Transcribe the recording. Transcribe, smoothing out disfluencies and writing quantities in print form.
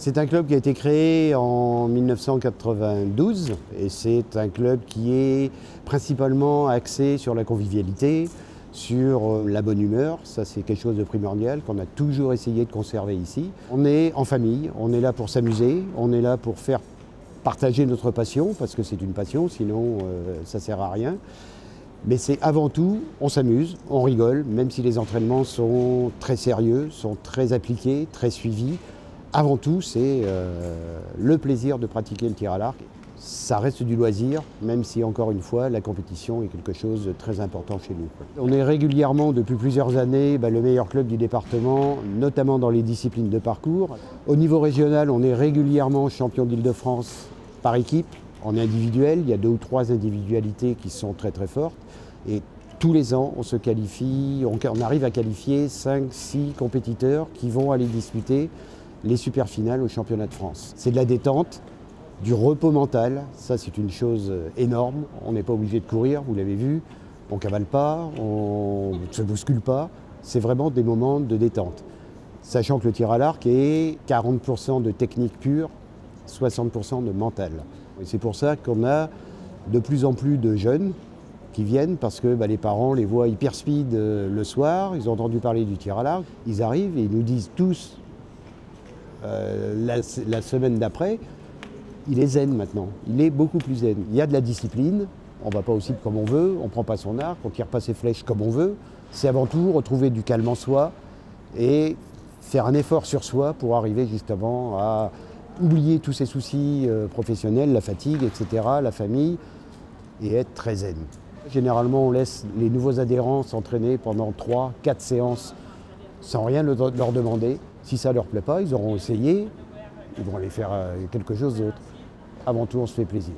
C'est un club qui a été créé en 1992 et c'est un club qui est principalement axé sur la convivialité, sur la bonne humeur. Ça, c'est quelque chose de primordial qu'on a toujours essayé de conserver ici. On est en famille, on est là pour s'amuser, on est là pour faire partager notre passion, parce que c'est une passion, sinon ça ne sert à rien. Mais c'est avant tout, on s'amuse, on rigole, même si les entraînements sont très sérieux, sont très appliqués, très suivis. Avant tout, c'est le plaisir de pratiquer le tir à l'arc. Ça reste du loisir, même si, encore une fois, la compétition est quelque chose de très important chez nous. On est régulièrement, depuis plusieurs années, le meilleur club du département, notamment dans les disciplines de parcours. Au niveau régional, on est régulièrement champion d'Île-de-France par équipe. En individuel, il y a 2 ou 3 individualités qui sont très très fortes. Et tous les ans, on se qualifie, on arrive à qualifier 5-6 compétiteurs qui vont aller disputer les super finales au championnat de France. C'est de la détente, du repos mental, ça c'est une chose énorme. On n'est pas obligé de courir, vous l'avez vu, on ne cavale pas, on ne se bouscule pas. C'est vraiment des moments de détente. Sachant que le tir à l'arc est 40% de technique pure, 60% de mental. Et c'est pour ça qu'on a de plus en plus de jeunes qui viennent parce que les parents les voient hyper speed le soir, ils ont entendu parler du tir à l'arc, ils arrivent et ils nous disent tous la semaine d'après, il est zen maintenant, il est beaucoup plus zen. Il y a de la discipline, on ne va pas au cible comme on veut, on ne prend pas son arc, on ne tire pas ses flèches comme on veut. C'est avant tout retrouver du calme en soi et faire un effort sur soi pour arriver justement à oublier tous ses soucis professionnels, la fatigue, etc., la famille, et être très zen. Généralement, on laisse les nouveaux adhérents s'entraîner pendant 3-4 séances sans rien leur demander. Si ça ne leur plaît pas, ils auront essayé, ils vont aller faire quelque chose d'autre. Avant tout, on se fait plaisir.